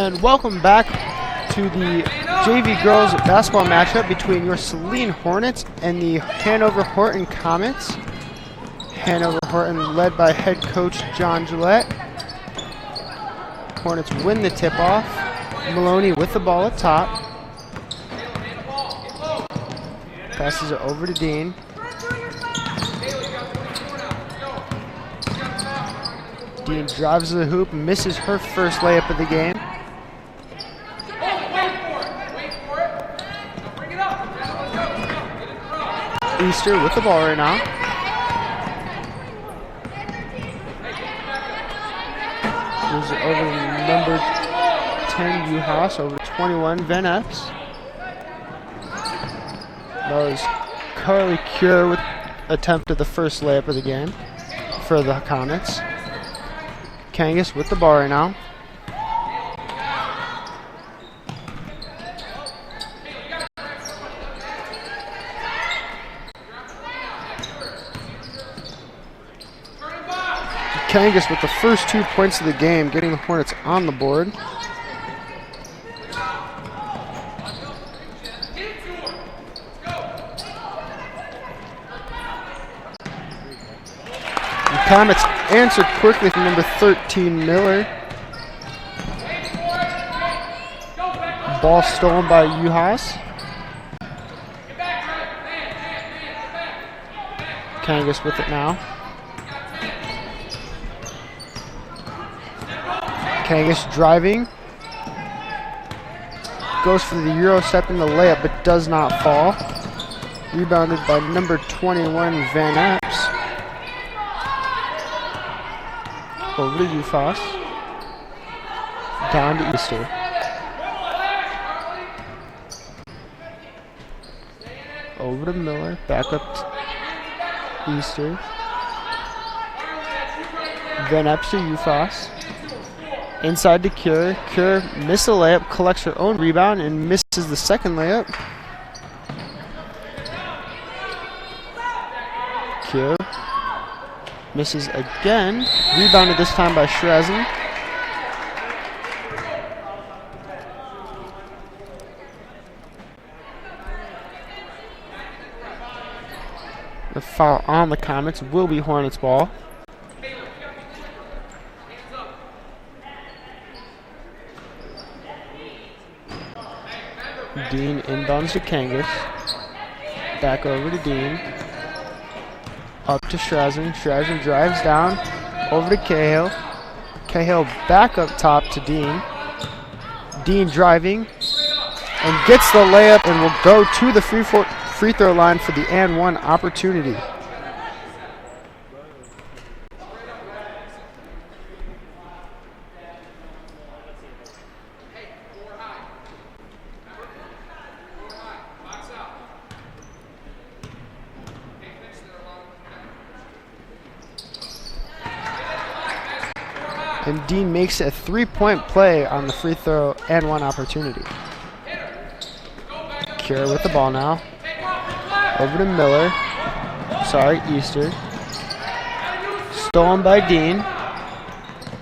And welcome back to the JV girls basketball matchup between your Saline Hornets and the Hanover Horton Comets. Hanover Horton led by head coach John Gillette. Hornets win the tip-off. Maloney with the ball at top. Passes it over to Dean. Dean drives to the hoop, misses her first layup of the game. Easter with the ball right now. Moves it over to number 10, Uhas, over 21, Van Epps. That was Carly Cure with attempted the first layup of the game for the Comets. Kangas with the ball right now. Kangas with the first 2 points of the game, getting the Hornets on the board. The Comets answered quickly from number 13, Miller. Ball stolen by Uhas. Kangas with it now. Kangas driving. Goes for the Euro step in the layup, but does not fall. Rebounded by number 21, Van Epps. Over to Ufas. Down to Easter. Over to Miller. Back up to Easter. Van Epps to Ufas. Inside to Cure. Cure missed a layup, collects her own rebound, and misses the second layup. Cure misses again. Rebounded this time by Shrazen. The foul on the Comets will be Hornets ball. Dean inbounds to Kangas. Back over to Dean. Up to Shrazen. Shrazen drives down. Over to Cahill. Cahill back up top to Dean. Dean driving. And gets the layup and will go to the free throw line for the and one opportunity. And Dean makes a 3-point play on the free throw and one opportunity. Cure with the ball now. Over to Miller. Sorry, Easter. Stolen by Dean.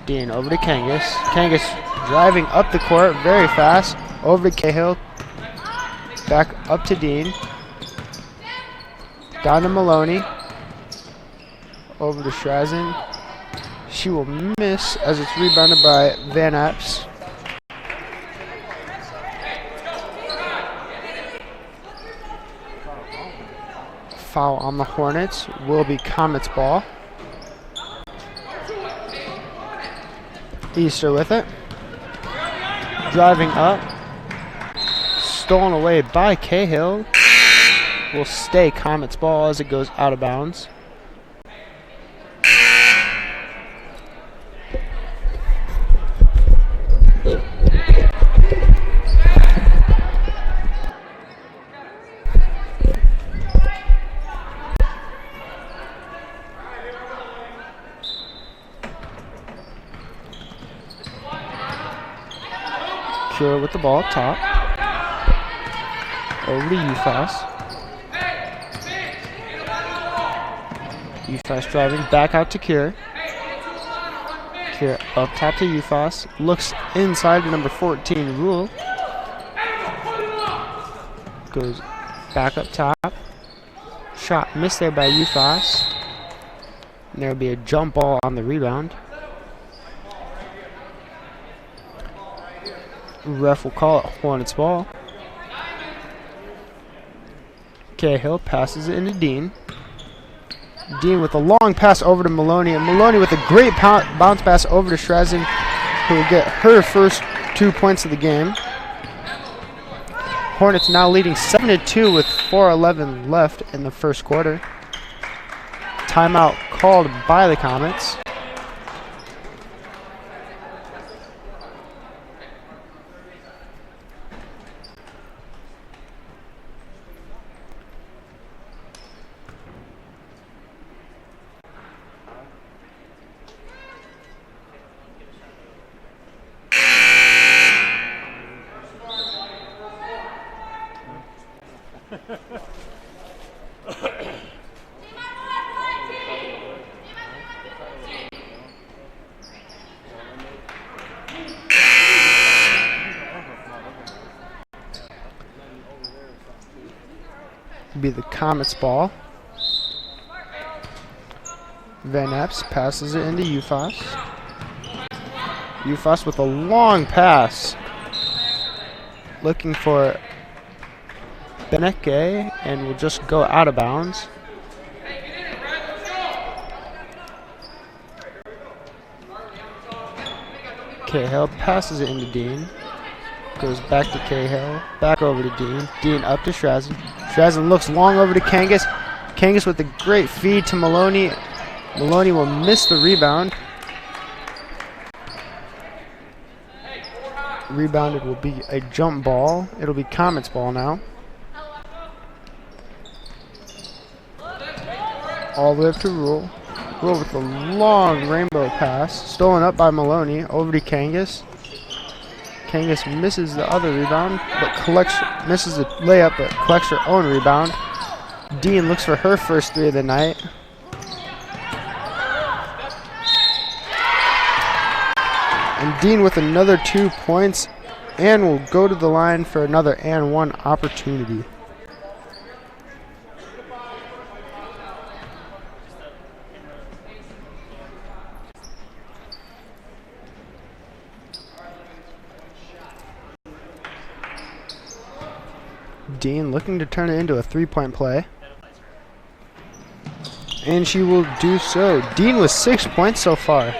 Dean over to Kangas. Kangas driving up the court very fast. Over to Cahill. Back up to Dean. Down to Maloney. Over to Shrazen. She will miss as it's rebounded by Van Epps. Foul on the Hornets will be Comets ball. Easter with it. Driving up. Stolen away by Cahill. Will stay Comets ball as it goes out of bounds. Cure with the ball up top. Over to Ufas. Ufas driving back out to Cure. Here up top to Ufos. Looks inside to number 14, Rule. Goes back up top. Shot missed there by Ufos. And there'll be a jump ball on the rebound. Ref will call it Hornets ball. Cahill passes it into Dean. Dean with a long pass over to Maloney, and Maloney with a great bounce pass over to Shrezen, who will get her first 2 points of the game. Hornets now leading 7-2 with 4:11 left in the first quarter. Timeout called by the Comets. Be the Comets ball. Van Epps passes it into Ufos. Ufos with a long pass. Looking for Beneke, and will just go out of bounds. Cahill passes it into Dean. Goes back to Cahill. Back over to Dean. Dean up to Shrezen. Shrezen looks long over to Kangas. Kangas with a great feed to Maloney. Maloney will miss the rebound. Rebounded will be a jump ball. It'll be Comets ball now. All the way up to Rule. Rule with a long rainbow pass. Stolen up by Maloney. Over to Kangas. Kangas misses the other rebound, but misses the layup, but collects her own rebound. Dean looks for her first 3 of the night. And Dean with another 2 points, and will go to the line for another and 1 opportunity. Dean looking to turn it into a 3-point play. And she will do so. Dean with 6 points so far.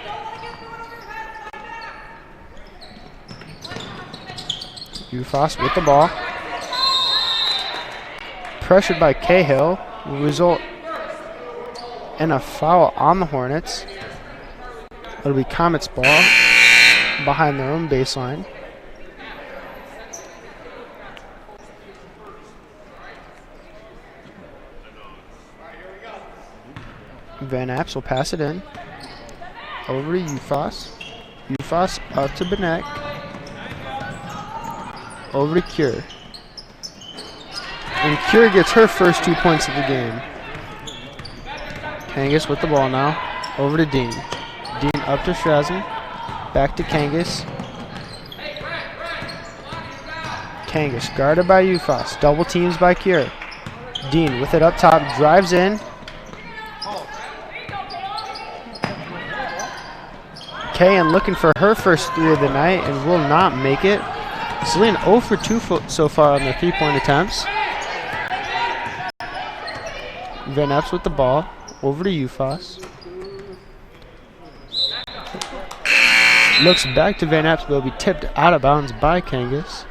Ufos with the ball. Pressured by Cahill will result in a foul on the Hornets. It'll be Comets ball behind their own baseline. Van Apps will pass it in. Over to Ufos. Ufos up to Benek. Over to Cure. And Cure gets her first 2 points of the game. Kangas with the ball now. Over to Dean. Dean up to Shrezen. Back to Kangas. Kangas guarded by Ufos. Double teams by Cure. Dean with it up top. Drives in. Kayan looking for her first 3 of the night and will not make it. Saline 0 for 2 so far on the 3-point attempts. Van Epps with the ball. Over to Ufos. Looks back to Van Epps, but will be tipped out of bounds by Kangas.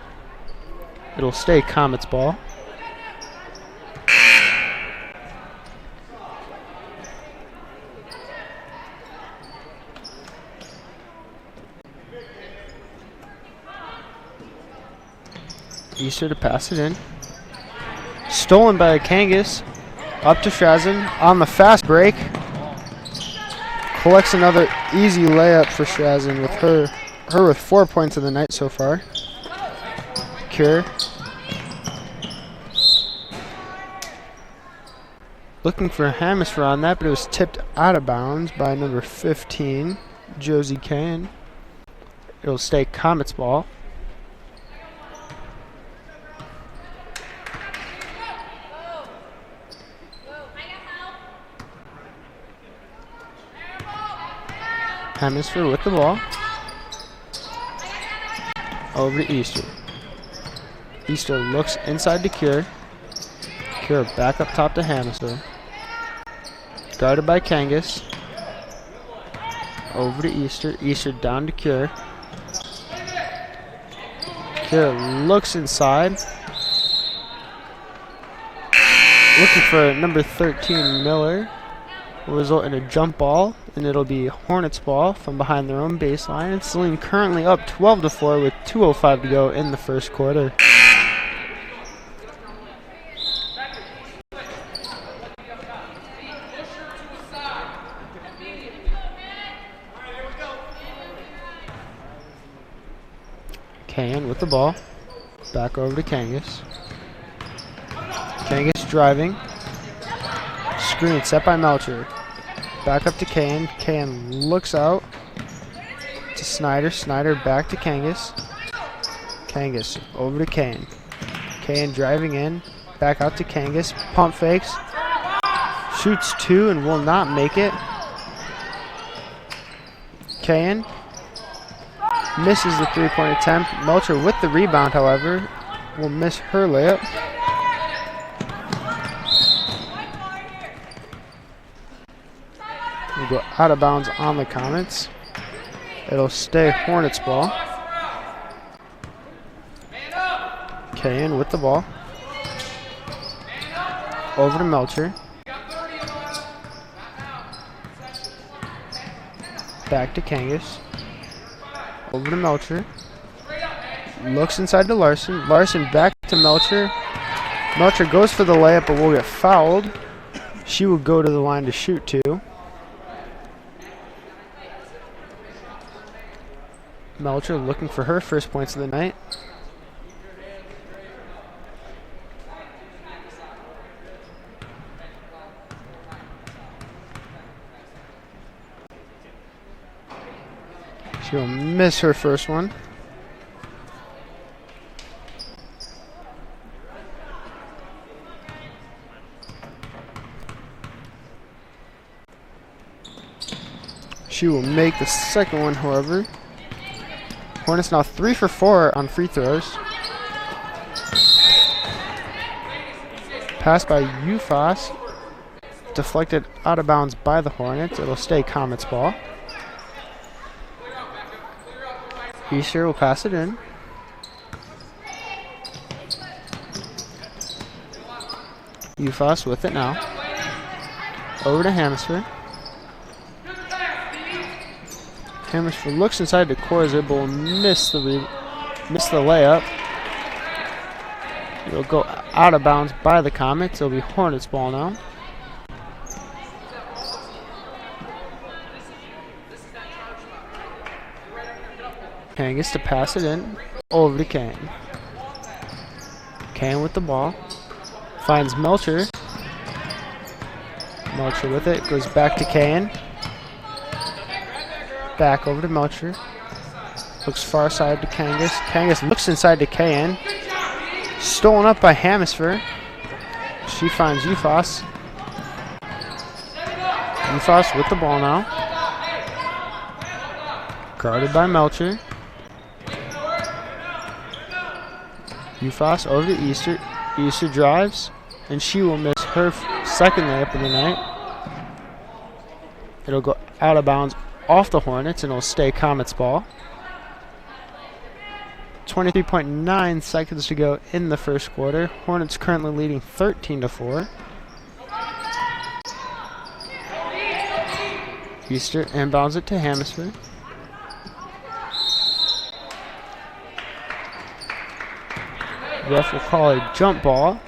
It'll stay Comets ball. Easter to pass it in. Stolen by Kangas. Up to Shrezen on the fast break. Collects another easy layup for Shrezen with her with 4 points of the night so far. Cure. Looking for a hemisphere on that, but it was tipped out of bounds by number 15, Josie Kane. It'll stay Comet's ball. Hemisphere with the ball. Over to Easter. Easter looks inside to Cure. Cure back up top to Hemisphere. Guarded by Kangas. Over to Easter. Easter down to Cure. Cure looks inside. Looking for number 13, Miller. Will result in a jump ball, and it'll be Hornets ball from behind their own baseline. And Saline currently up 12-4 with 2:05 to go in the first quarter. Can with the ball. Back over to Kangas. Kangas driving. Screen set by Melcher. Back up to Kane. Kane looks out to Snyder. Snyder back to Kangas. Kangas over to Kane. Kane driving in. Back out to Kangas. Pump fakes. Shoots two and will not make it. Kane misses the three-point attempt. Melcher with the rebound, however, will miss her layup. We'll go out of bounds on the Comets. It'll stay Hornets ball. Kane with the ball. Over to Melcher. Back to Kangas. Over to Melcher. Looks inside to Larson. Larson back to Melcher. Melcher goes for the layup but will get fouled. She will go to the line to shoot two. Melcher looking for her first points of the night. She'll miss her first one. She will make the second one, however. Hornets now 3 for 4 on free throws. Pass by Ufos. Deflected out of bounds by the Hornets. It'll stay Comets ball. Easter will pass it in. Ufos with it now. Over to Hemisphere. Hemisphere looks inside to Korza, but will miss the layup. It'll go out of bounds by the Comets. It'll be Hornets ball now. Kane gets to pass it in. Over to Kane. Kane with the ball. Finds Melcher. Melcher with it. Goes back to Kane. Back over to Melcher. Looks far side to Kangas. Kangas looks inside to Kane. Stolen up by Hemisphere. She finds Ufos. Ufos with the ball now. Guarded by Melcher. Ufos over to Easter. Easter drives, and she will miss her second layup of the night. It'll go out of bounds off the Hornets, and it'll stay Comets ball. 23.9 seconds to go in the first quarter. Hornets currently leading 13-4. Easter inbounds it to Hemisphere. Ref will call a jump ball.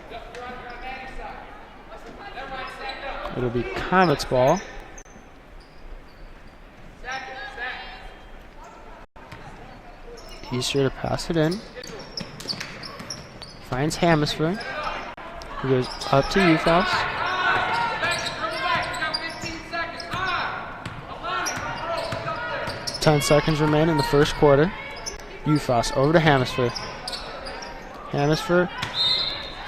It'll be Comets ball. Easter to pass it in. Finds Hemisphere. He goes up to Ufos. 10 seconds remain in the first quarter. UFOS over to Hanover. Hanover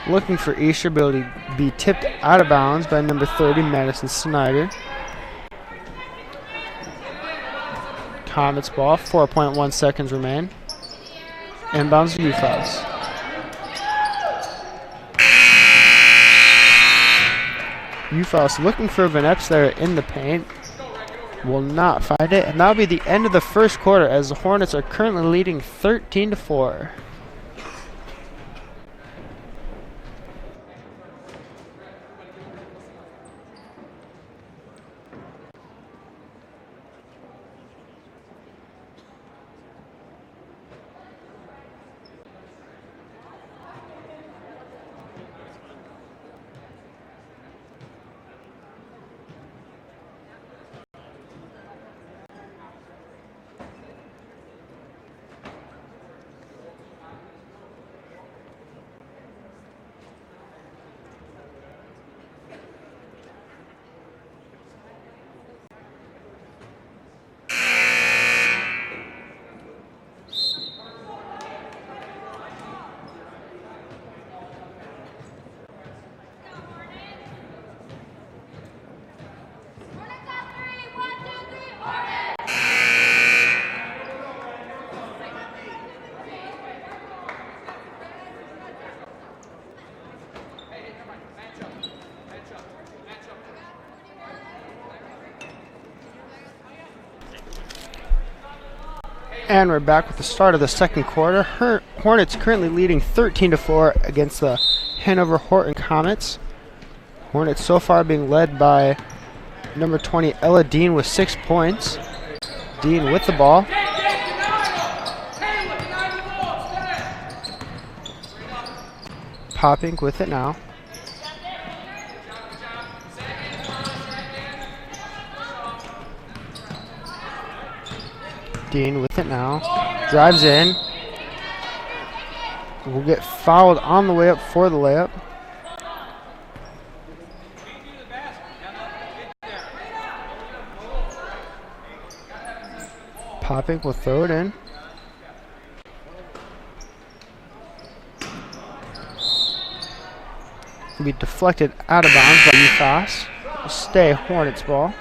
looking for Easter, but to be tipped out of bounds by number 30, Madison Snyder. Comets ball, 4.1 seconds remain. Inbounds to UFOS. UFOS looking for Van Epps there in the paint. Will not find it, and that'll be the end of the first quarter as the Hornets are currently leading 13-4. And we're back with the start of the second quarter. Hornets currently leading 13-4 against the Hanover Horton Comets. Hornets so far being led by number 20, Ella Dean, with 6 points. Dean with the ball. Popping with it now. Dean with it now. Drives in. Will get fouled on the way up for the layup. Popping will throw it in. Will be deflected out of bounds by UFOS. Will stay Hornets ball.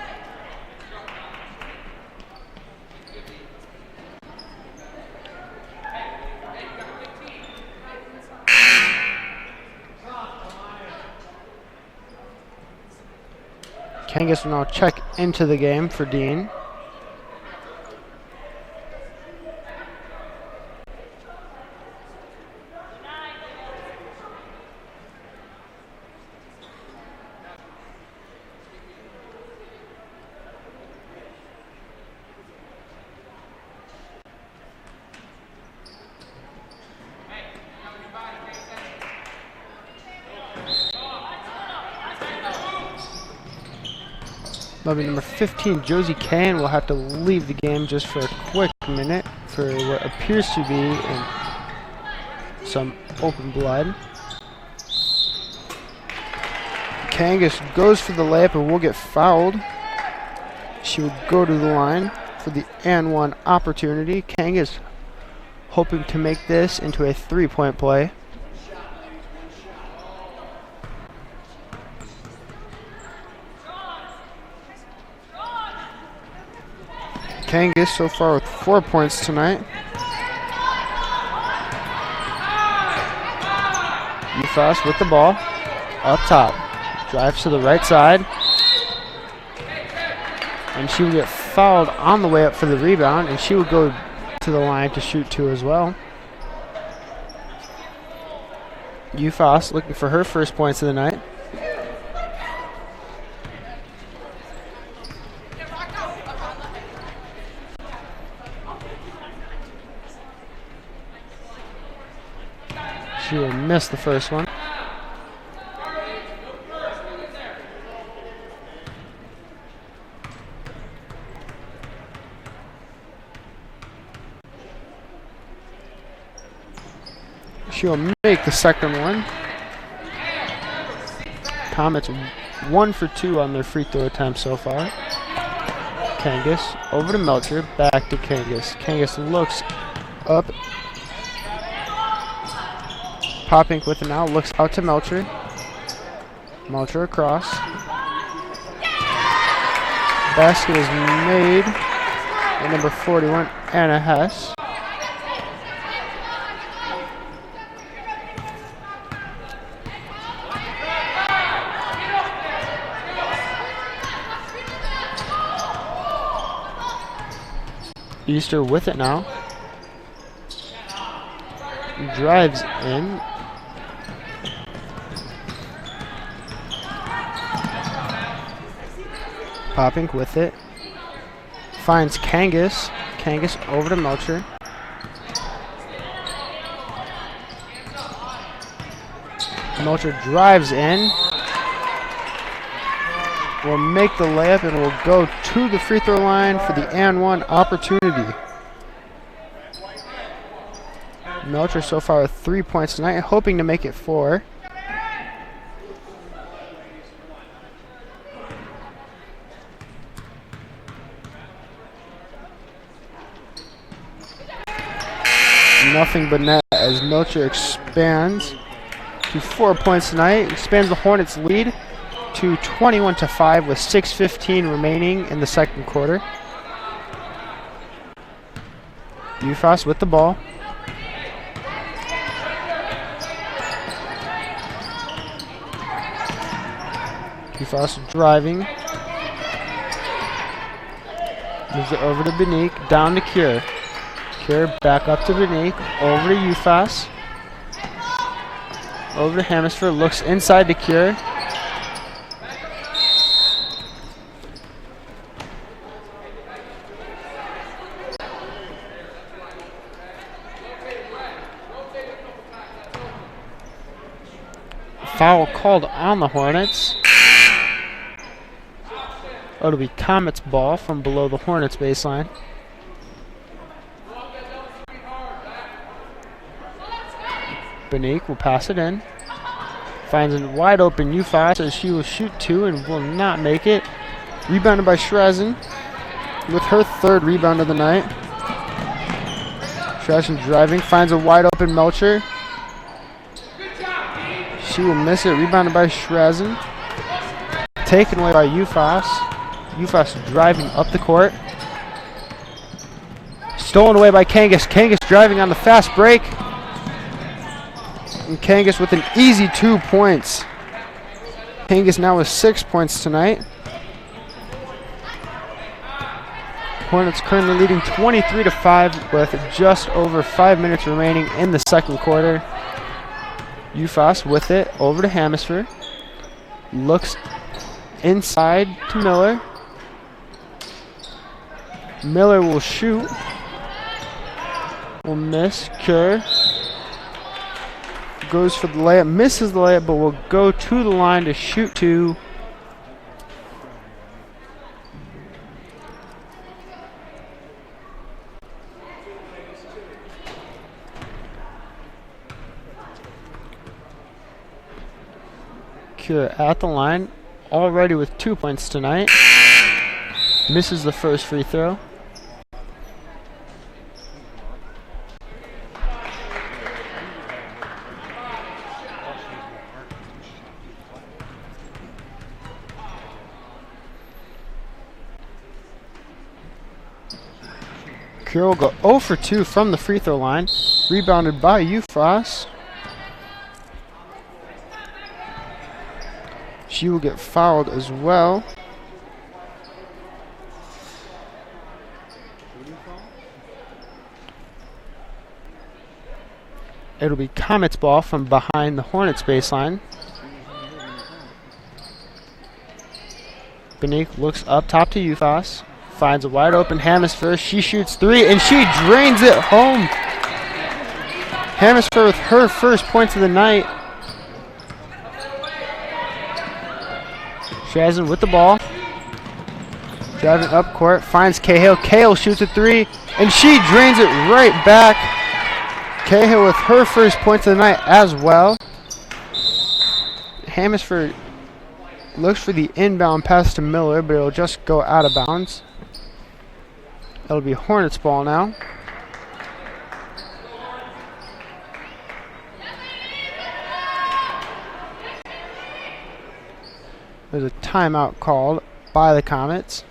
Kangas will now check into the game for Dean. Maybe number 15, Josie Kane, will have to leave the game just for a quick minute for what appears to be some open blood. Kangas goes for the layup and will get fouled. She would go to the line for the and one opportunity. Kangas hoping to make this into a 3-point play. Kangas so far with 4 points tonight. UFOS with the ball up top. Drives to the right side. And she will get fouled on the way up for the rebound, and she will go to the line to shoot 2 as well. UFOS looking for her first points of the night. She will miss the first one. She will make the second one. Comets 1 for 2 on their free throw attempt so far. Kangas, over to Melcher, back to Kangas. Kangas looks up. Poppink with it now, looks out to Melcher. Melcher across. Basket is made by number 41, Anna Hess. Easter with it now. Drives in. Poppink with it. Finds Kangas. Kangas over to Melcher. Melcher drives in. Will make the layup and will go to the free throw line for the and one opportunity. Melcher so far with 3 points tonight, hoping to make it 4. Nothing but net as Melcher expands to 4 points tonight, expands the Hornets' lead to 21-5 with 6:15 remaining in the second quarter. UFOS with the ball. UFOS driving. Moves it over to Beneek, down to Cure. Cure back up to Beneek, over to UFOS. Over to Hanover, looks inside to Cure. Foul called on the Hornets. It'll be Comet's ball from below the Hornets baseline. Beneek will pass it in. Finds a wide open UFOS as she will shoot 2 and will not make it. Rebounded by Shrazen with her 3rd rebound of the night. Shrazen driving, finds a wide open Melcher. She will miss it. Rebounded by Shrazen. Taken away by UFOS. UFOS driving up the court. Stolen away by Kangas. Kangas driving on the fast break. And Kangas with an easy 2 points. Kangas now with 6 points tonight. Hornets currently leading 23-5 with just over 5 minutes remaining in the second quarter. UFOS with it, over to Hanover. Looks inside to Miller. Miller will shoot. Will miss. Cure goes for the layup, misses the layup, but will go to the line to shoot 2. Cure at the line, already with 2 points tonight. Misses the first free throw. Cure will go 0 for 2 from the free throw line. Rebounded by UFOS. She will get fouled as well. It'll be Comet's ball from behind the Hornets baseline. Beneek looks up top to UFOS. Finds a wide open Hanover. She shoots 3 and she drains it home. Hanover with her first points of the night. Shrazen with the ball. Driving up court. Finds Cahill. Cahill shoots a 3 and she drains it right back. Cahill with her first points of the night as well. Hanover looks for the inbound pass to Miller, but it'll just go out of bounds. It'll be Hornets ball now. There's a timeout called by the Comets.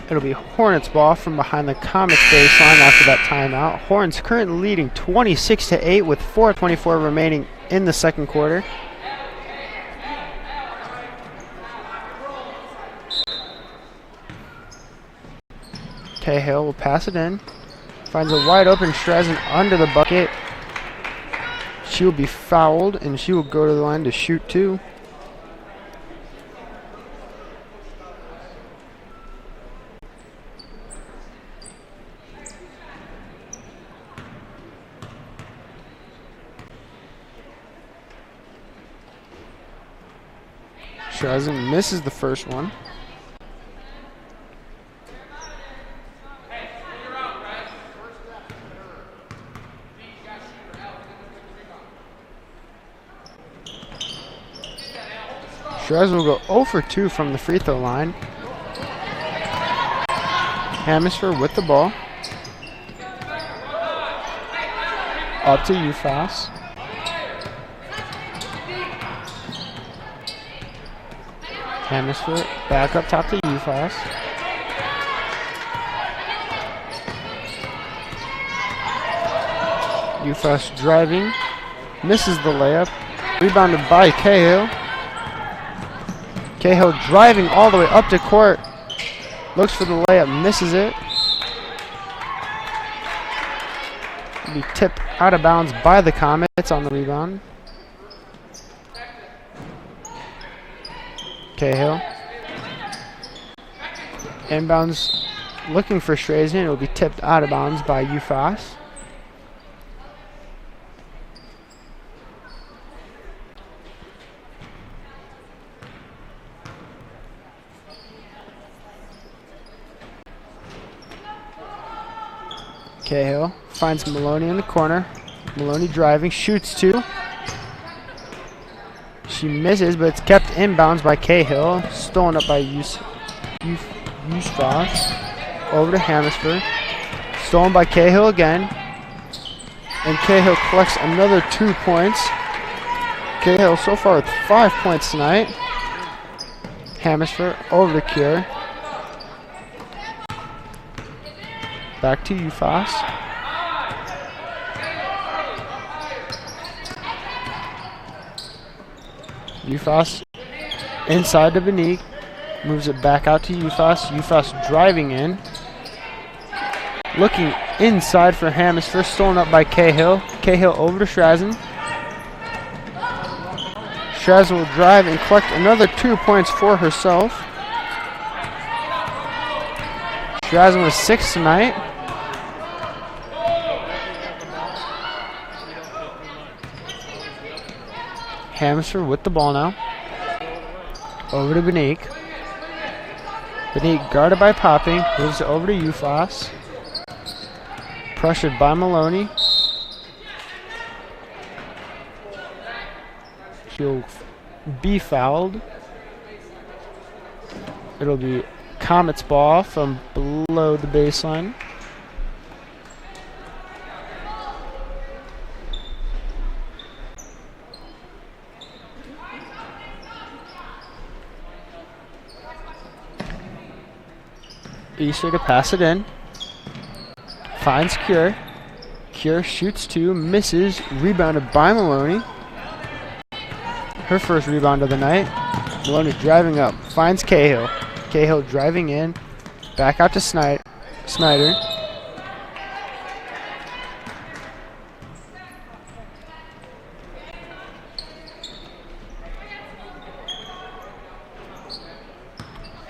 It'll be Hornets ball from behind the Comets baseline after that timeout. Hornets currently leading 26-8 with 4:24 remaining in the second quarter. Cahill will pass it in. Finds a wide open Strazen under the bucket. She will be fouled and she will go to the line to shoot two. Strazen misses the first one. Strazen will go 0 for 2 from the free throw line. Hanover with the ball. Up to UFAS. Hanover back up top to UFAS. UFAS driving. Misses the layup. Rebounded by Cahill. Cahill driving all the way up to court. Looks for the layup. Misses it. Will be tipped out of bounds by the Comets on the rebound. Cahill. Inbounds looking for Strazen. It will be tipped out of bounds by UFAS. Cahill finds Maloney in the corner. Maloney driving, shoots two. She misses, but it's kept inbounds by Cahill. Stolen up by UFAS. Over to Hanover. Stolen by Cahill again. And Cahill collects another 2 points. Cahill so far with 5 points tonight. Hanover over to Cure. Back to UFAS. UFAS inside to Benique. Moves it back out to UFAS. UFAS driving in. Looking inside for Hanover. Stolen up by Cahill. Cahill over to Strazen. Strazen will drive and collect another 2 points for herself. Strazen with 6 tonight. Hanover with the ball now. Over to Benique. Benique guarded by Popping. Moves it over to UFAS. Pressured by Maloney. She'll be fouled. It'll be Comets ball from below the baseline. Easter to pass it in. Finds Cure. Cure shoots 2, misses, rebounded by Maloney. Her first rebound of the night. Maloney driving up, finds Cahill. Cahill driving in, back out to Snyder.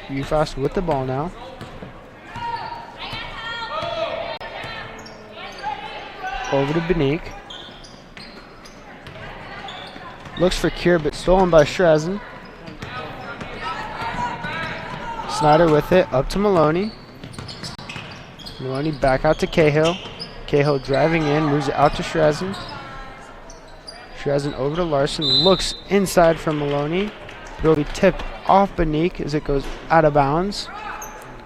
UFOS with the ball now. Over to Beneek. Looks for Cure, but stolen by Shrazen. Snyder with it, up to Maloney. Maloney back out to Cahill. Cahill driving in, moves it out to Shrazen. Shrazen over to Larson, looks inside from Maloney. It'll be tipped off Beneek as it goes out of bounds.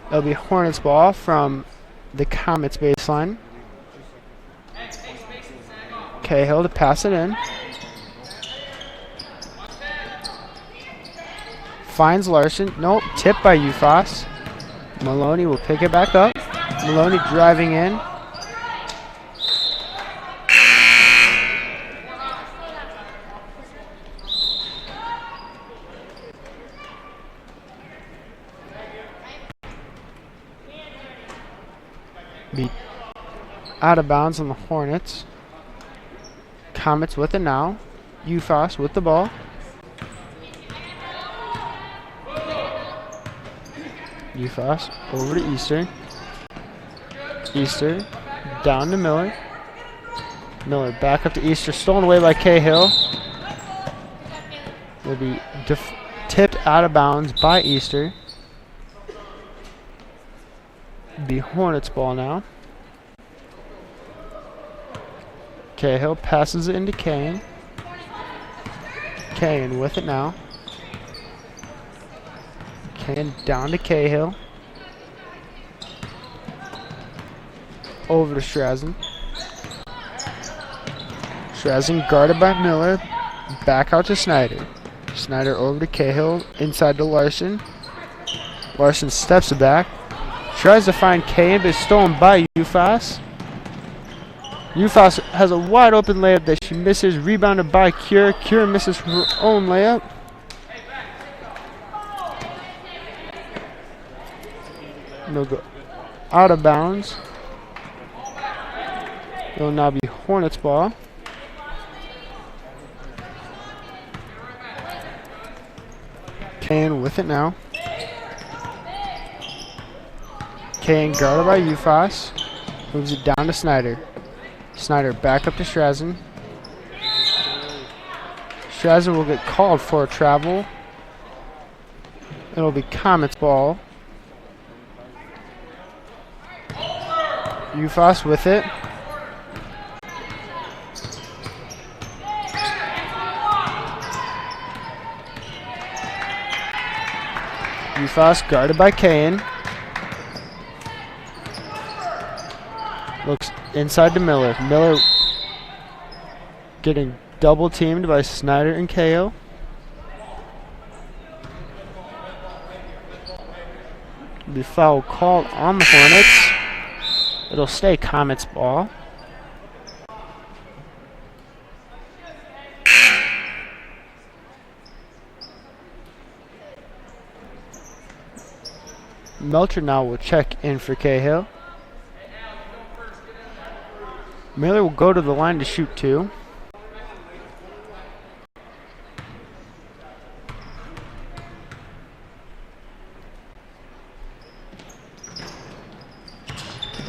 It'll be Hornets ball from the Comets baseline. Cahill to pass it in. Finds Larson. Nope, tipped by UFOS. Maloney will pick it back up. Maloney driving in. Be out of bounds on the Hornets. Comets with it now. UFOS with the ball. UFOS over to Easter. Easter down to Miller. Miller back up to Easter. Stolen away by Cahill. Will be tipped out of bounds by Easter. Be Hornets ball now. Cahill passes it into Kane. Kane with it now. Kane down to Cahill. Over to Shrazen. Shrazen guarded by Miller. Back out to Snyder. Snyder over to Cahill. Inside to Larson. Larson steps it back. Tries to find Kane, but is stolen by UFOS. UFOS has a wide open layup that she misses. Rebounded by Cure. Cure misses her own layup. It'll go out of bounds. It'll now be Hornets ball. Kane with it now. Kane guarded by UFOS. Moves it down to Snyder. Snyder back up to Shrazen. Shrazen will get called for a travel. It'll be Comets ball. UFOS with it. UFOS guarded by Kane. Looks inside to Miller. Miller getting double teamed by Snyder and KO. The foul called on the Hornets. It'll stay Comets ball. Melcher now will check in for Cahill. Miller will go to the line to shoot 2.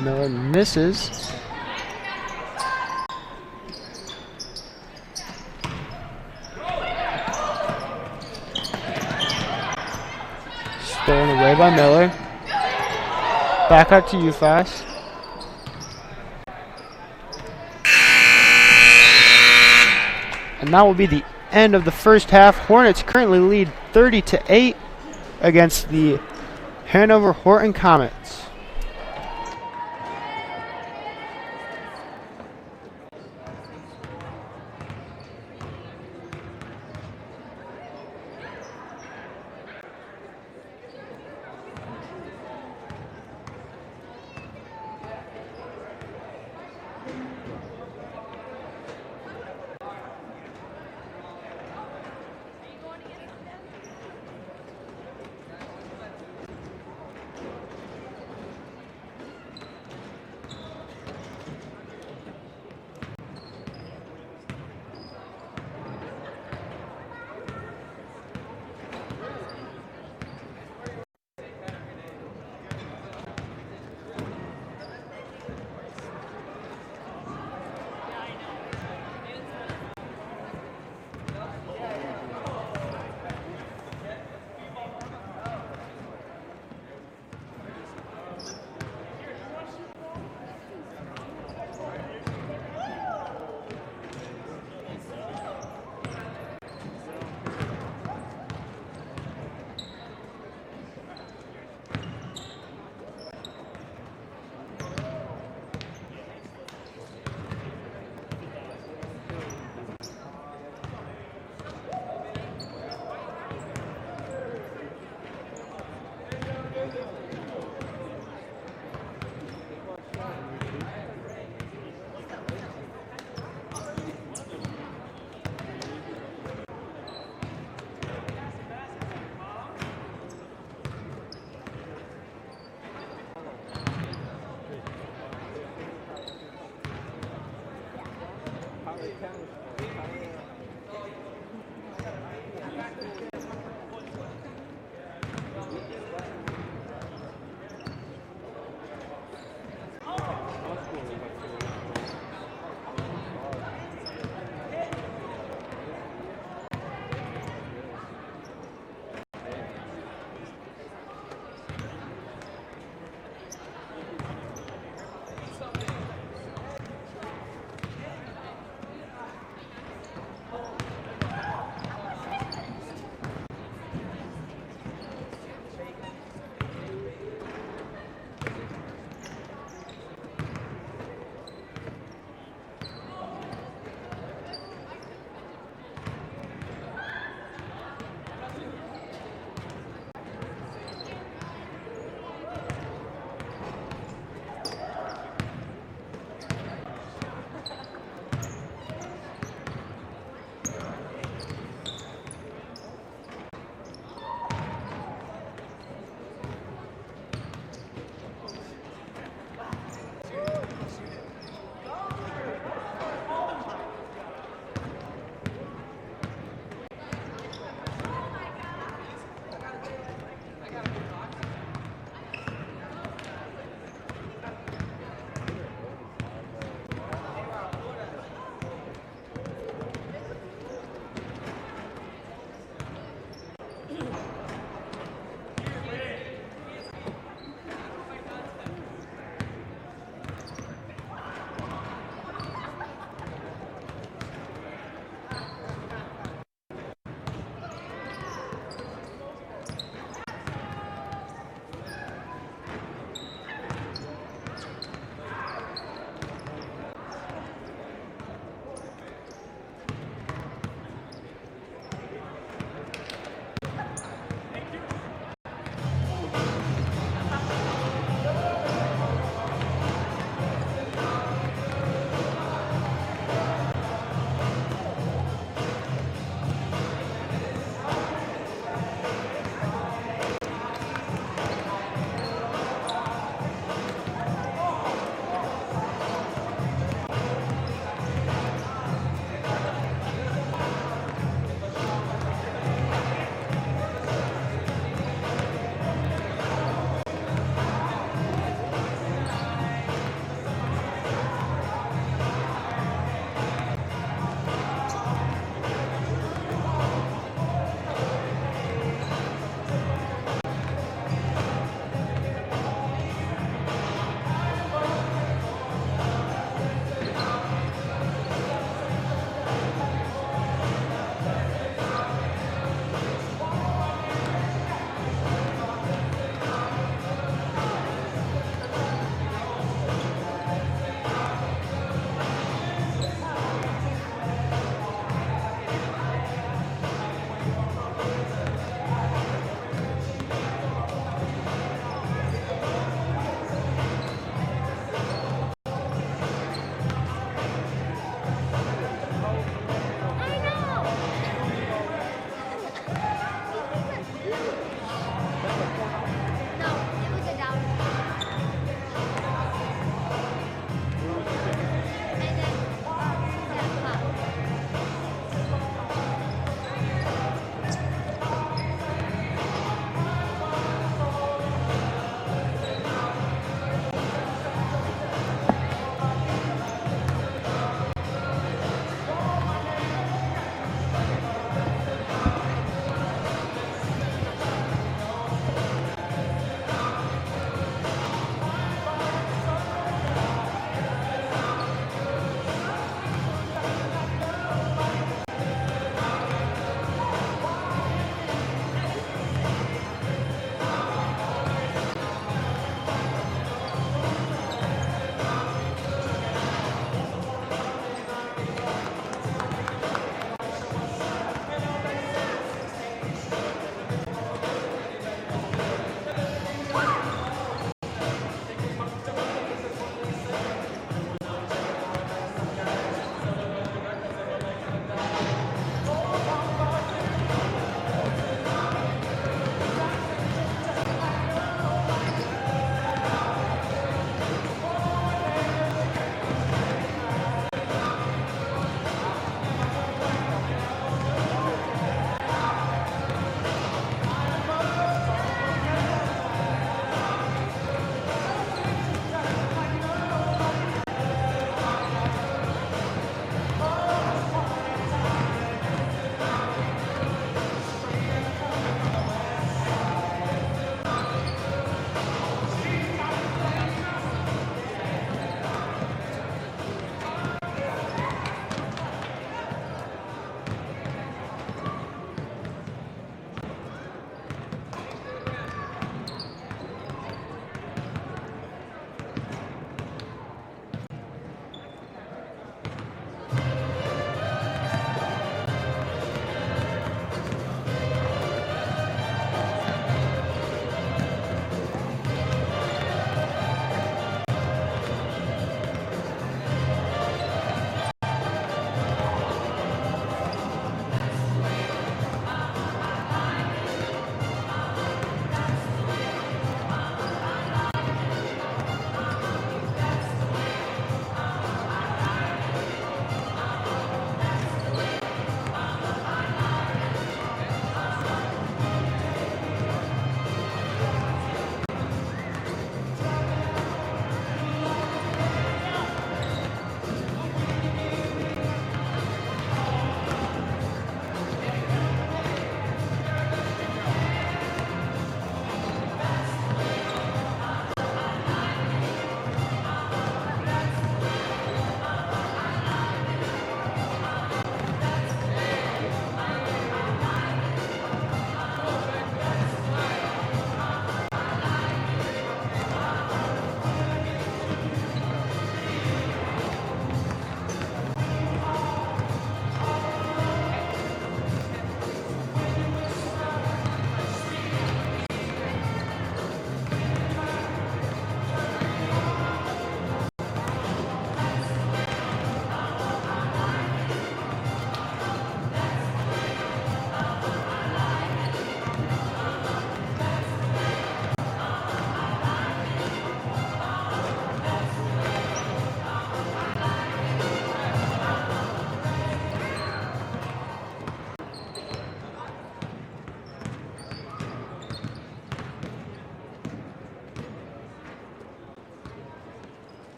Miller misses. Stolen away by Miller. Back out to UFOS. And that will be the end of the first half. Hornets currently lead 30-8 against the Hanover Horton Comets.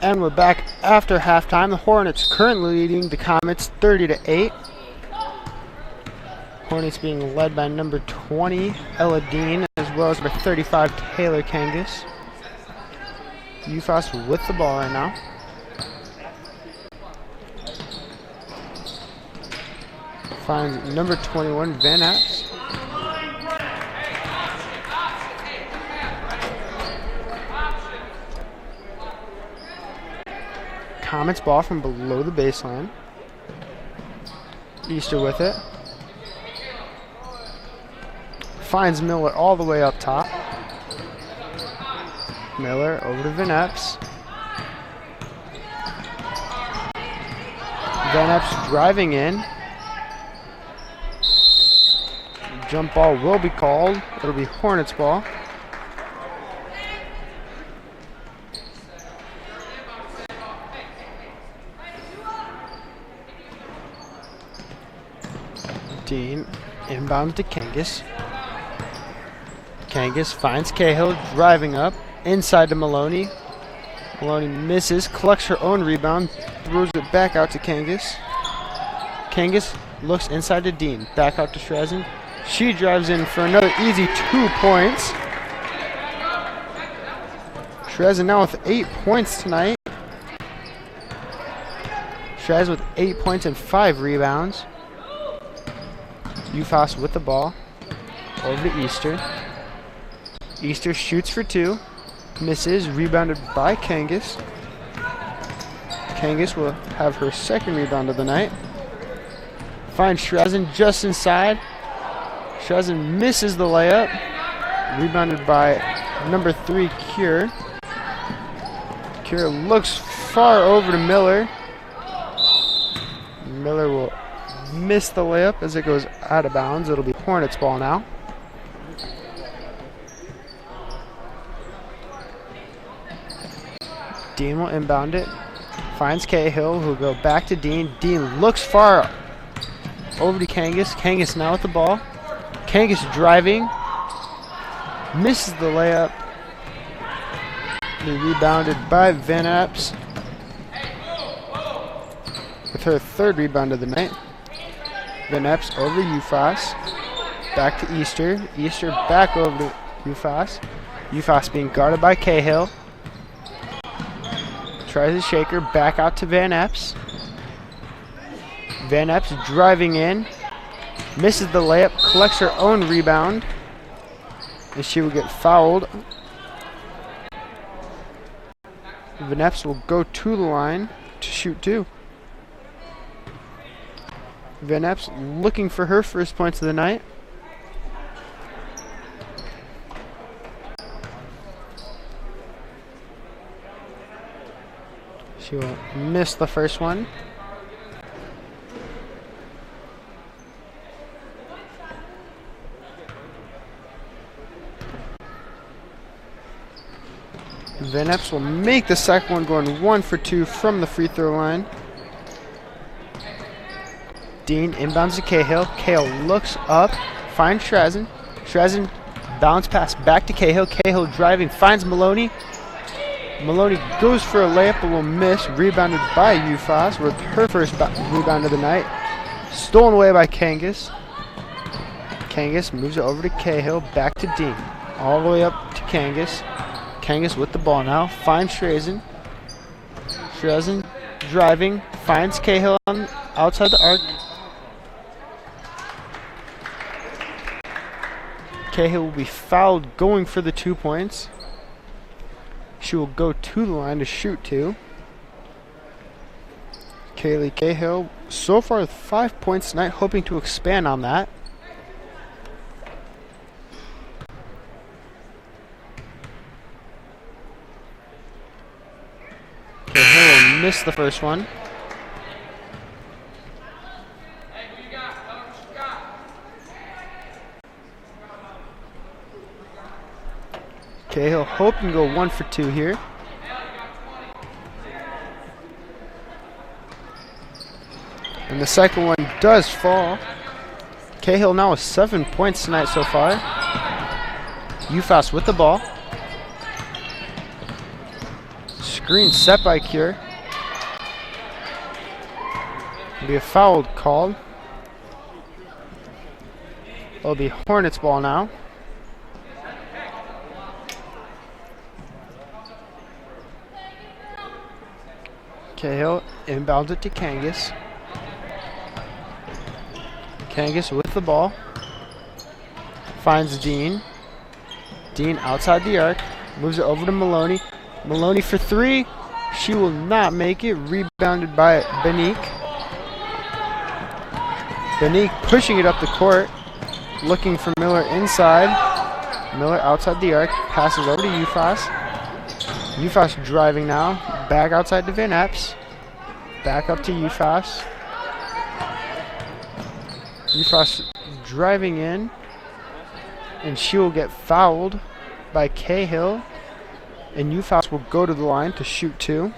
And we're back after halftime. The Hornets currently leading the Comets 30-8. Hornets being led by number 20, Ella Dean, as well as number 35, Taylor Kangas. UFAS with the ball right now. Finds number 21, Van Apps. Comets ball from below the baseline. Easter with it. Finds Miller all the way up top. Miller over to Van Apps. Van Apps driving in. Jump ball will be called. It'll be Hornets ball. Dean inbounds to Kangas. Kangas finds Cahill driving up inside to Maloney. Maloney misses, collects her own rebound, throws it back out to Kangas. Kangas looks inside to Dean, back out to Shrezen. She drives in for another easy 2 points. Shrezen now with 8 points tonight. Shrezen with 8 points and 5 rebounds. UFAS with the ball. Over to Easter. Easter shoots for 2. Misses. Rebounded by Kangas. Kangas will have her second rebound of the night. Finds Shrezen just inside. Shrezen misses the layup. Rebounded by number 3, Cure. Cure looks far over to Miller. Miller will miss the layup as it goes out of bounds. It'll be Hornets ball now. Dean will inbound it. Finds Cahill, who'll go back to Dean. Dean looks far over to Kangas. Kangas now with the ball. Kangas driving. Misses the layup. Rebounded by Van Apps with her third rebound of the night. Van Apps over to UFAS. Back to Easter. Easter back over to UFAS. UFAS being guarded by Cahill. Tries to shake her back out to Van Apps. Van Apps driving in. Misses the layup. Collects her own rebound. And she will get fouled. Van Apps will go to the line to shoot 2. Van Apps looking for her first points of the night. She will miss the first one. Van Apps will make the second one, going 1 for 2 from the free throw line. Dean inbounds to Cahill. Cahill looks up, finds Shrezen. Shrezen bounce pass back to Cahill. Cahill driving, finds Maloney. Maloney goes for a layup but will miss. Rebounded by UFAS with her first rebound of the night. Stolen away by Kangas. Kangas moves it over to Cahill, back to Dean. All the way up to Kangas. Kangas with the ball now, finds Shrezen. Shrezen driving, finds Cahill on outside the arc. Cahill will be fouled going for the 2 points. She will go to the line to shoot 2. Kaylee Cahill so far with 5 points tonight, hoping to expand on that. Cahill will miss the first one. Cahill hoping to go 1 for 2 here. And the second one does fall. Cahill now with 7 points tonight so far. UFAS with the ball. Green set by Cure. It'll be a foul called. It'll be Hornets ball now. Cahill inbounds it to Kangas. Kangas with the ball. Finds Dean. Dean outside the arc. Moves it over to Maloney. Maloney for three. She will not make it. Rebounded by Benique. Benique pushing it up the court. Looking for Miller inside. Miller outside the arc. Passes over to Ufas. Ufas driving now. Back outside to Van Epps. Back up to Ufas. Ufas driving in. And she will get fouled by Cahill. And Ufas will go to the line to shoot two.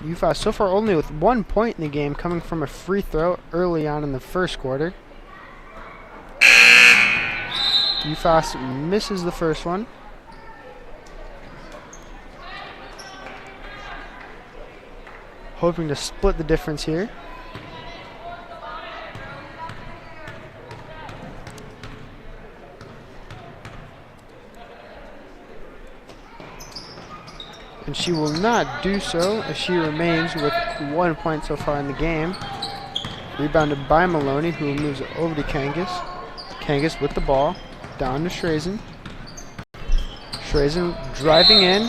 Ufas so far only with 1 point in the game, coming from a free throw early on in the first quarter. Ufas misses the first one. Hoping to split the difference here. And she will not do so as she remains with 1 point so far in the game. Rebounded by Maloney, who moves it over to Kangas. Kangas with the ball, down to Schrazen. Schrazen driving in.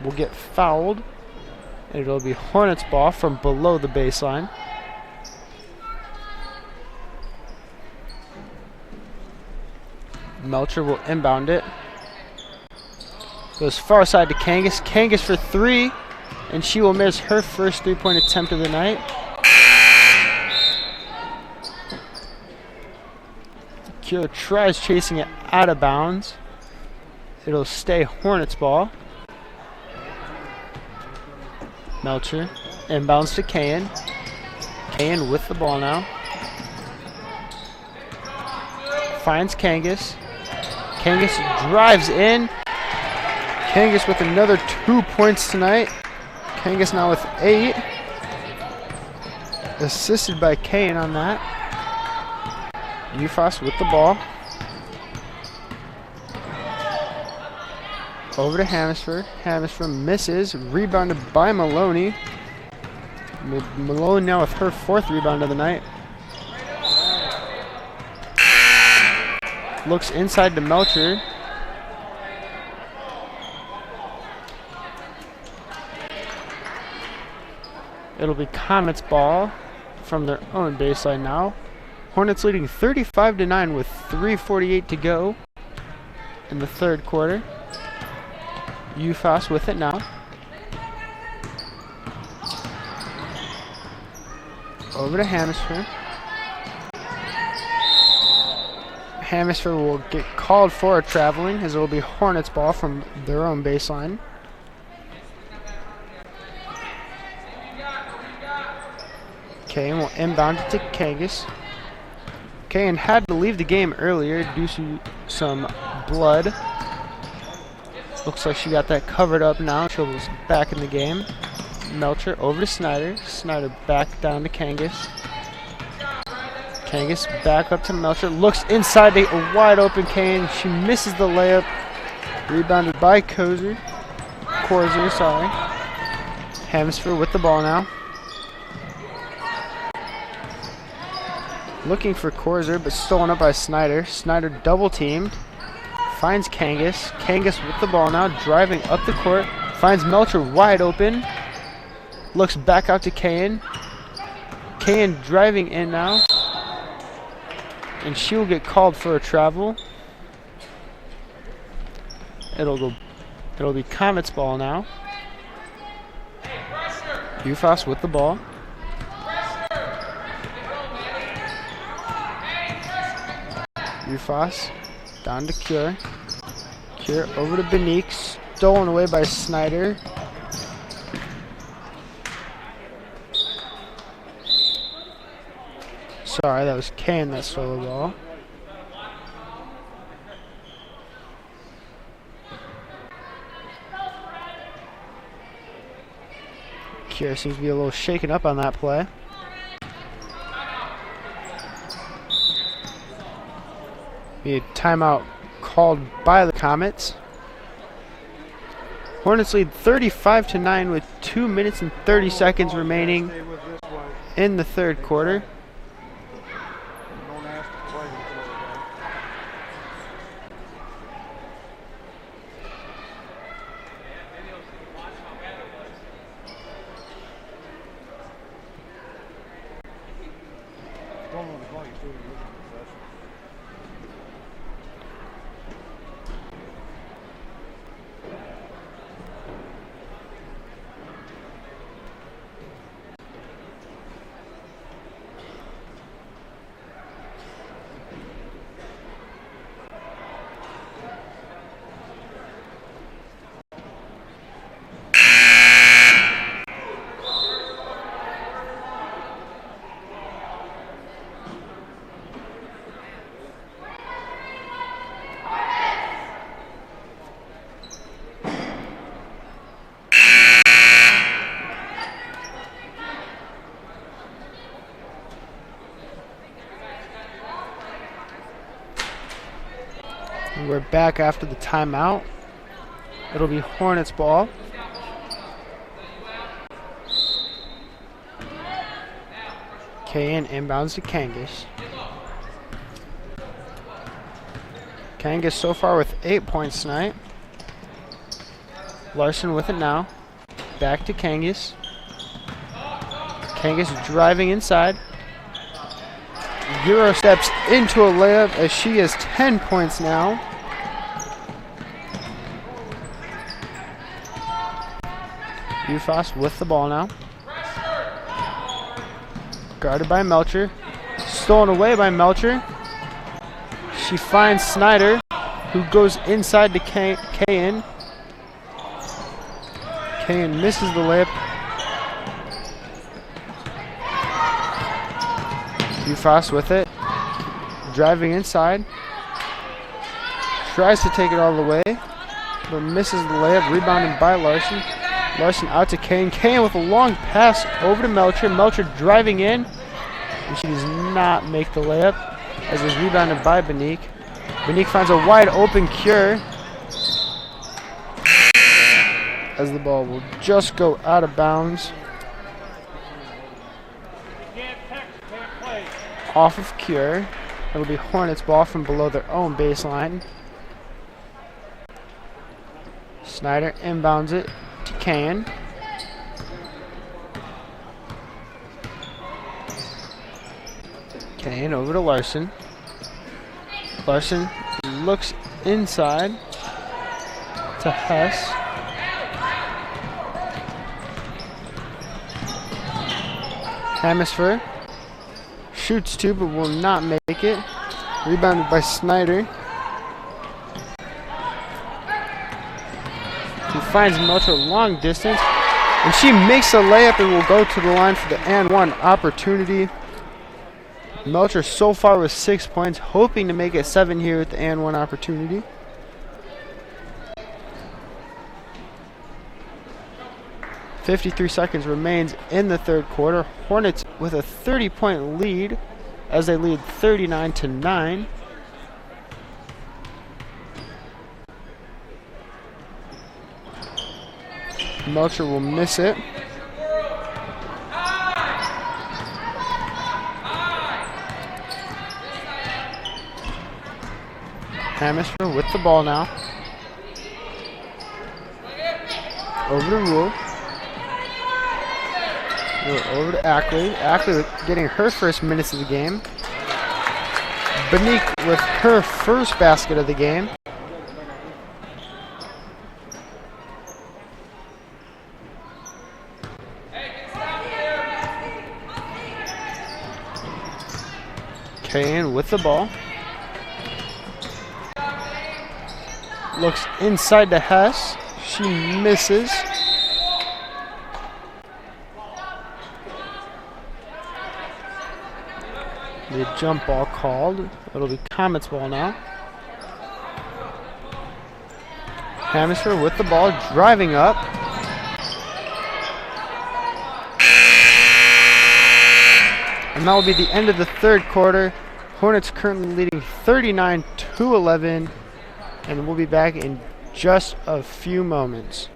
Will get fouled. And it'll be Hornets ball from below the baseline. Melcher will inbound it. Goes far side to Kangas. Kangas for three. And she will miss her first three-point attempt of the night. Kira tries chasing it out of bounds. It'll stay Hornets ball. Melcher inbounds to Kayan. Kayan with the ball now. Finds Kangas. Kangas drives in. Kangas with another 2 points tonight. Kangas now with 8. Assisted by Kayan on that. Ufas with the ball. Over to Hanover. Hanover misses. Rebounded by Maloney. Maloney now with her 4th rebound of the night. Looks inside to Melcher. It'll be Comets ball from their own baseline now. Hornets leading 35-9 with 3:48 to go in the third quarter. Ufas with it now. Over to Hanover. Hanover will get called for a traveling, as it will be Hornets ball from their own baseline. Kayan will inbound it to Kangas. Kayan had to leave the game earlier due to some blood. Looks like she got that covered up now. She'll be back in the game. Melcher over to Snyder. Snyder back down to Kangas. Kangas back up to Melcher. Looks inside to a wide open Kayan. She misses the layup. Rebounded by Korzer, sorry. Hanover with the ball now. Looking for Korzer, but stolen up by Snyder. Snyder double teamed. Finds Kangas. Kangas with the ball now, driving up the court. Finds Melcher wide open. Looks back out to Kayan. Kayan driving in now. And she will get called for a travel. It'll be Comets ball now. Ufas with the ball. Ufas down to Cure. Cure over to Benique. Stolen away by Snyder. Sorry, that was Kane that stole the ball. Kier seems to be a little shaken up on that play. Be a timeout called by the Comets. Hornets lead 35-9 with 2 minutes and 30 seconds remaining in the third quarter. We're back after the timeout. It'll be Hornets ball. Kane inbounds to Kangas. Kangas so far with 8 points tonight. Larson with it now. Back to Kangas. Kangas driving inside. Euro steps into a layup as she has 10 points now. Ufos with the ball now. Guarded by Melcher. Stolen away by Melcher. She finds Snyder, who goes inside to Kayan. Kayan misses the layup. Ufos with it. Driving inside. Tries to take it all the way, but misses the layup. Rebounded by Larson. Larson out to Kane. Kane with a long pass over to Melcher. Melcher driving in, and she does not make the layup as is rebounded by Benique. Benique finds a wide open Cure as the ball will just go out of bounds. Off of Cure. It'll be Hornets ball from below their own baseline. Snyder inbounds it to Kane. Kane over to Larson. Larson looks inside to Hess. Hemisphere shoots two but will not make it. Rebounded by Snyder. He finds Melcher long distance, and she makes a layup and will go to the line for the and one opportunity. Melcher so far with 6 points, hoping to make it 7 here with the and one opportunity. .53 seconds remains in the third quarter. Hornets with a 30-point lead as they lead 39-9. Melcher will miss it. Hamister with the ball now. Over to Rule. Over to Ackley. Ackley getting her first minutes of the game. Benique with her first basket of the game. Kane with the ball. Looks inside to Hess. She misses. The jump ball called. It'll be Comets ball now. Hanover with the ball, driving up. And that will be the end of the third quarter. Hornets currently leading 39-11, and we'll be back in just a few moments.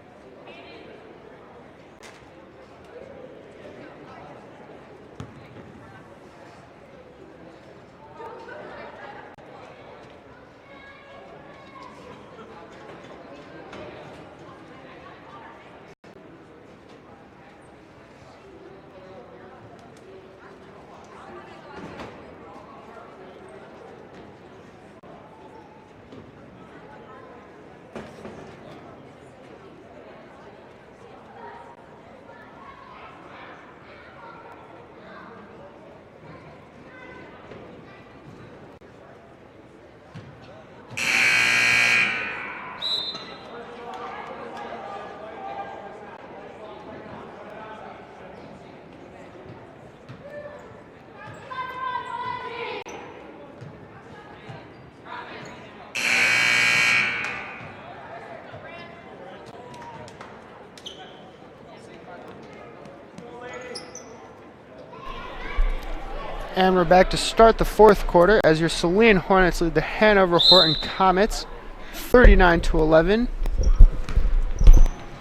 And we're back to start the fourth quarter as your Saline Hornets lead the Hanover Horton Comets 39-11.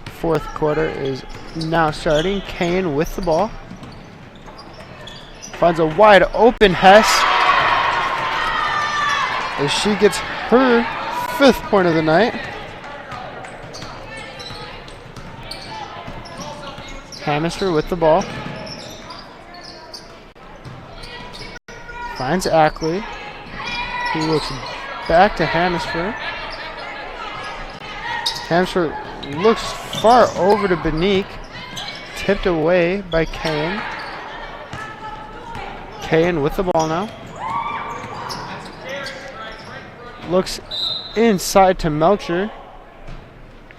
Fourth quarter is now starting. Kane with the ball. Finds a wide open Hess as she gets her 5th point of the night. Hanover with the ball. Finds Ackley, who looks back to Hanover. Hanover looks far over to Benique, tipped away by Kane. Kane with the ball now. Looks inside to Melcher.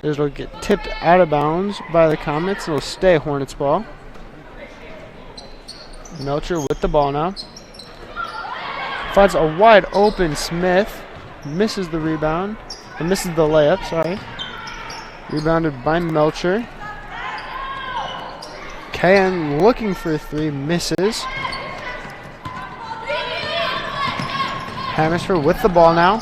It'll get tipped out of bounds by the Comets. It'll stay Hornets ball. Melcher with the ball now. Finds a wide open Smith. Misses the rebound. Misses the layup, sorry. Rebounded by Melcher. Kane looking for a 3. Misses. Hanover with the ball now.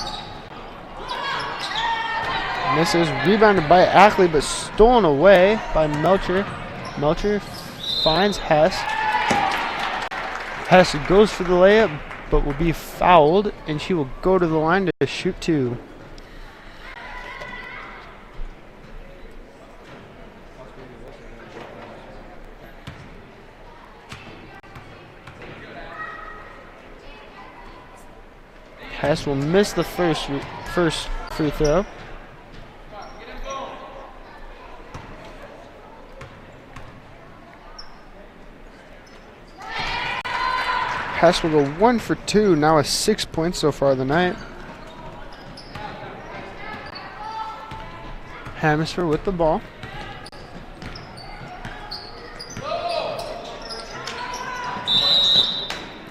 Misses. Rebounded by Ackley, but stolen away by Melcher. Melcher finds Hess. Hess goes for the layup, but will be fouled, and she will go to the line to shoot 2. Hess will miss the first free throw. Hess will go 1 for 2, now a 6 points so far of the night. Hanover with the ball.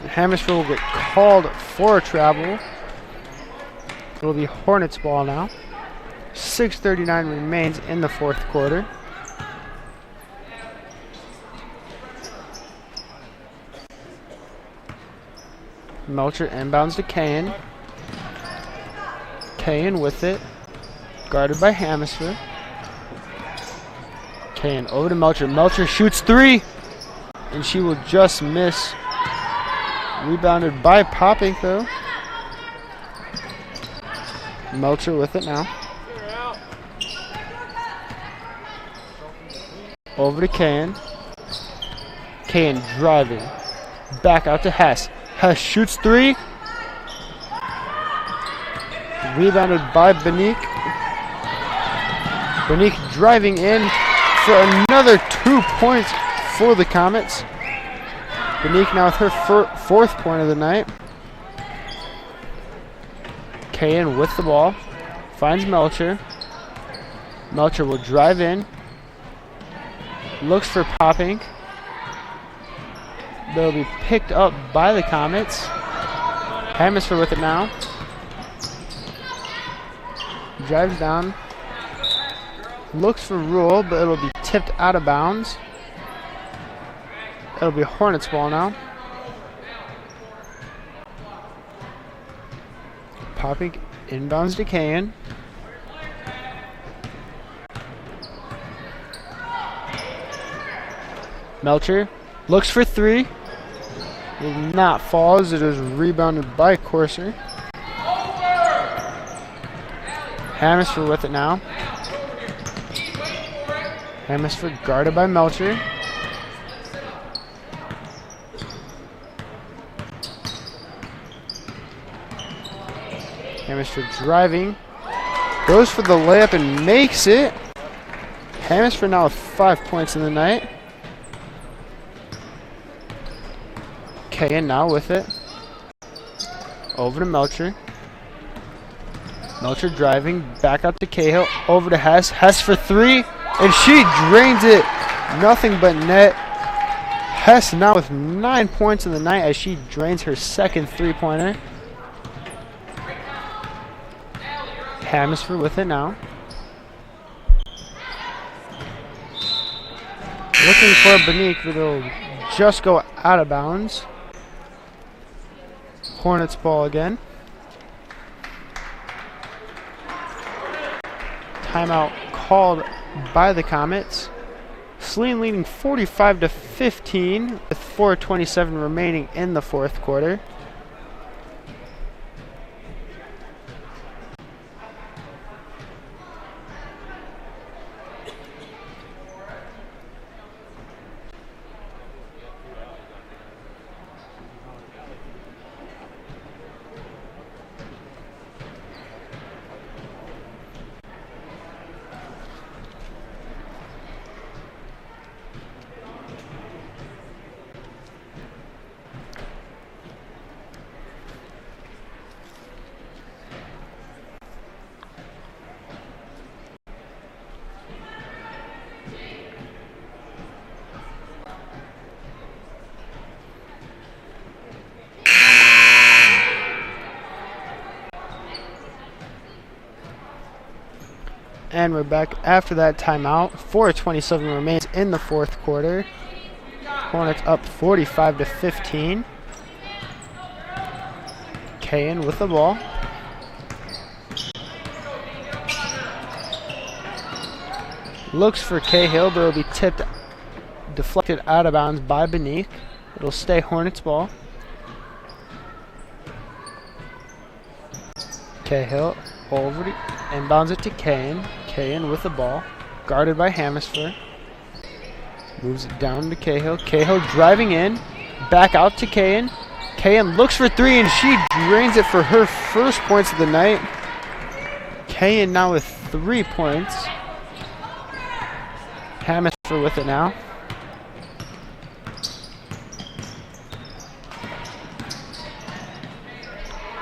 Hanover will get called for a travel. It'll be Hornets ball now. 6:39 remains in the fourth quarter. Melcher inbounds to Kane. Kane with it. Guarded by Hanover. Kane over to Melcher. Melcher shoots 3. And she will just miss. Rebounded by Popping though. Melcher with it now. Over to Kane. Kane driving. Back out to Hess. Hess shoots 3. Rebounded by Benique. Benique driving in for another 2 points for the Comets. Benique now with her 4th point of the night. Kane with the ball. Finds Melcher. Melcher will drive in. Looks for Popping. They'll be picked up by the Comets. Hanover with it now. Drives down. Looks for Rule, but it'll be tipped out of bounds. It'll be Hornets ball now. Popping inbounds to Kayan. Melcher looks for three. Will not fall as it is rebounded by Corser. Hanover with it now. Hanover guarded by Melcher. Hanover driving. Goes for the layup and makes it. Hanover now with 5 points in the night. Kayan now with it. Over to Melcher. Melcher driving. Back out to Cahill. Over to Hess. Hess for three. And she drains it. Nothing but net. Hess now with 9 points in the night as she drains her second three-pointer. Hanover with it now. Looking for Benique, but it'll just go out of bounds. Hornets ball again. Timeout called by the Comets. Saline leading 45-15 with 4:27 remaining in the fourth quarter. And we're back after that timeout. 4:27 remains in the fourth quarter. Hornets up 45-15. Kayan with the ball. Looks for Cahill, but it'll be tipped, deflected out of bounds by Benique. It'll stay Hornets ball. Cahill over to inbounds it to Kayan. Kayan with the ball, guarded by Hanover. Moves it down to Cahill. Cahill driving in, back out to Kayan. Kayan looks for three and she drains it for her first points of the night. Kayan now with 3 points. Hanover with it now.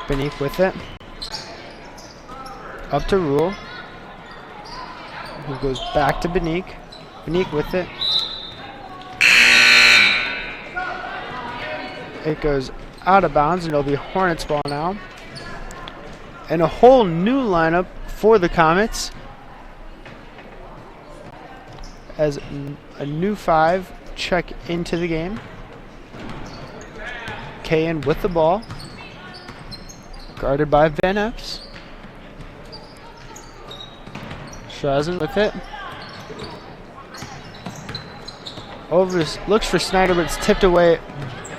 Benique with it. Up to Rule. Who goes back to Benique. Benique with it. It goes out of bounds and it'll be Hornets ball now. And a whole new lineup for the Comets. As a new 5 check into the game. Kayan with the ball. Guarded by Van Epps. Strazen with it. Over, looks for Snyder, but it's tipped away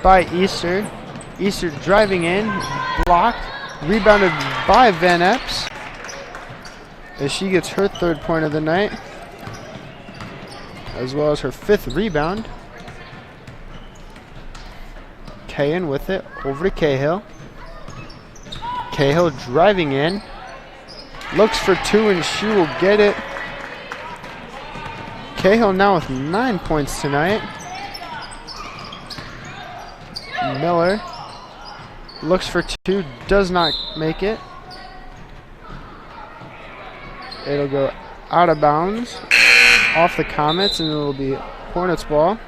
by Easter. Easter driving in, blocked, rebounded by Van Epps as she gets her 3rd point of the night, as well as her 5th rebound. Kayan with it, over to Cahill. Cahill driving in. Looks for 2 and she will get it. Cahill now with 9 points tonight. Miller looks for 2, does not make it. It'll go out of bounds off the Comets and it will be Hornets ball.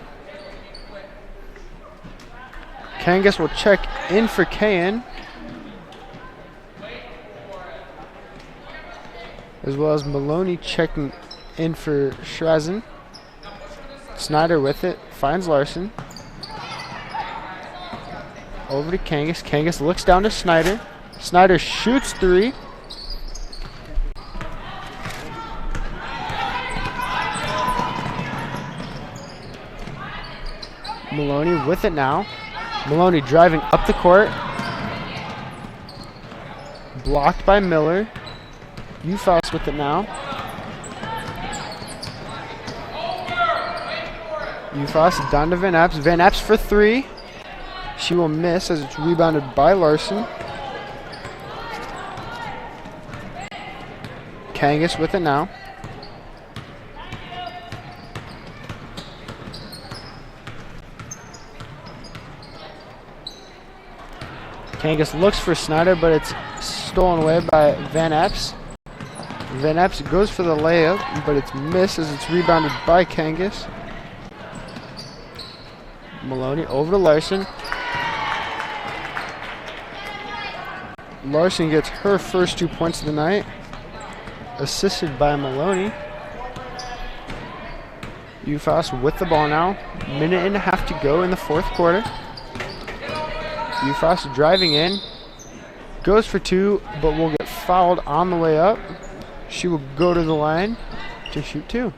Kangas will check in for Kayan. as well as Maloney checking in for Shrazen. Snyder with it, finds Larson. Over to Kangas. Kangas looks down to Snyder. Snyder shoots three. Maloney with it now. Maloney driving up the court. Blocked by Miller. Ufos with it now. Ufos down to Van Apps. Van Apps for three. She will miss as it's rebounded by Larson. Kangas with it now. Kangas looks for Snyder, but it's stolen away by Van Apps. Van Apps goes for the layup, but it's missed as it's rebounded by Kangas. Maloney over to Larson. Larson gets her first 2 points of the night, assisted by Maloney. Ufos with the ball now. Minute and a half to go in the fourth quarter. Ufos driving in. Goes for two, but will get fouled on the way up. She will go to the line to shoot two.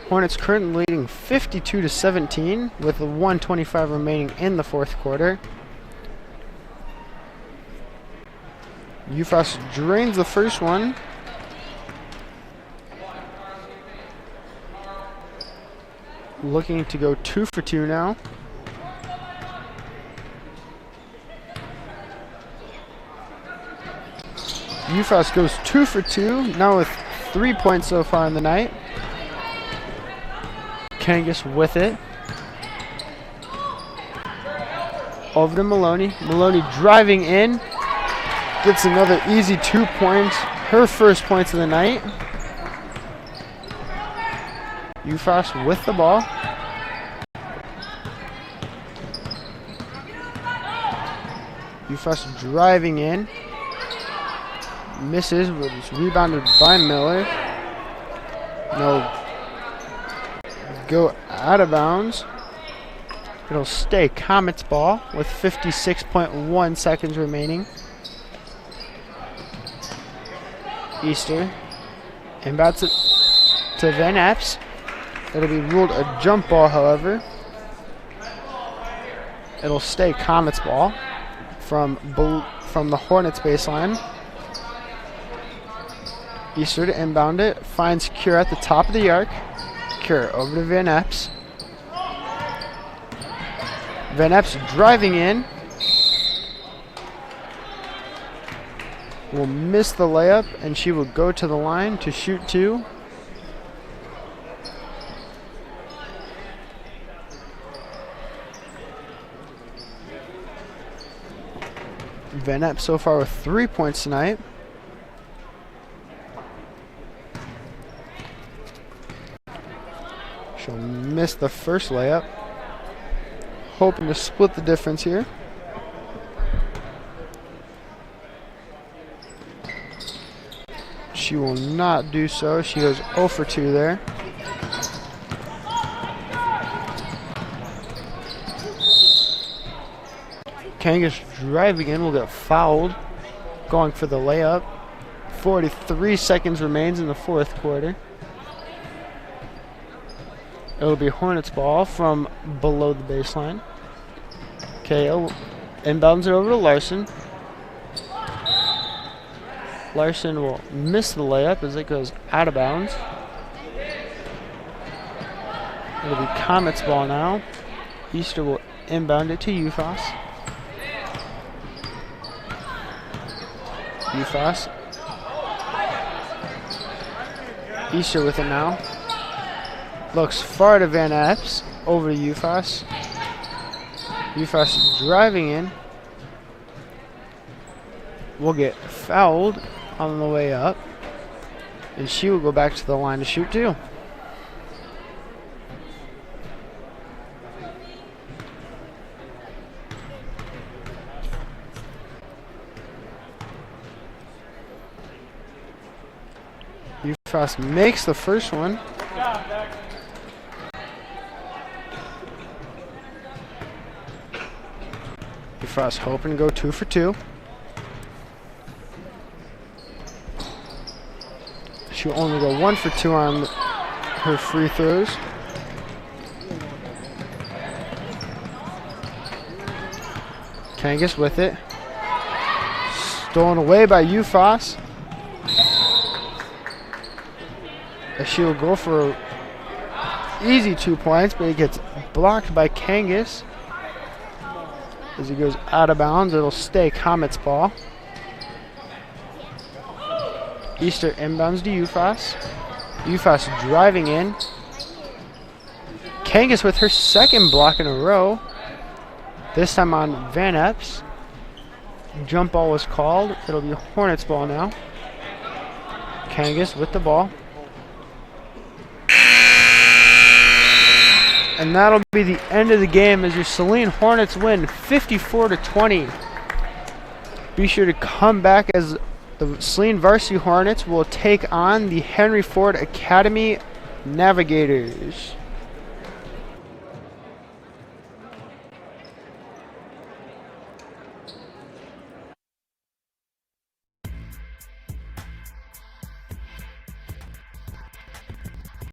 Hornets currently leading 52-17 with 1:25 remaining in the fourth quarter. Ufos drains the first one. Looking to go 2 for 2 now. Ufos goes 2 for 2, now with 3 points so far in the night. Kangas with it. Over to Maloney. Maloney driving in. Gets another easy 2 points. Her first points of the night. Ufos with the ball. Ufos driving in. Misses, but it's rebounded by Miller. No. Go out of bounds. It'll stay Comets ball with 56.1 seconds remaining. Easter inbounds it to Van Apps. It'll be ruled a jump ball, however. It'll stay Comets ball from the Hornets baseline. Easter to inbound it. Finds Cure at the top of the arc. Cure over to Van Apps. Van Apps driving in. Will miss the layup, and she will go to the line to shoot two. Van Apps so far with 3 points tonight. She'll miss the first layup. Hoping to split the difference here. She will not do so. She goes 0 for 2 there. Kangas driving in will get fouled. Going for the layup. 43 seconds remains in the fourth quarter. It'll be Hornets ball from below the baseline. KO inbounds it over to Larson. Larson will miss the layup as it goes out of bounds. It'll be Comets ball now. Easter will inbound it to Ufos. Ufos. Easter with it now. Looks far to Van Apps. Over to Ufos. Ufos driving in. Will get fouled on the way up. And she will go back to the line to shoot two. UFAS makes the first one. UFAS hoping to go 2 for 2. She'll only go 1 for 2 on her free throws. Kangas with it. Stolen away by UFAS. She'll go for easy 2 points, but it gets blocked by Kangas. As he goes out of bounds, it'll stay Comet's ball. Easter inbounds to UFAS. UFAS driving in. Kangas with her second block in a row. This time on Van Epps. Jump ball was called. It'll be Hornets ball now. Kangas with the ball. And that'll be the end of the game as your Saline Hornets win 54-20. Be sure to come back as the Saline Varsity Hornets will take on the Henry Ford Academy Navigators.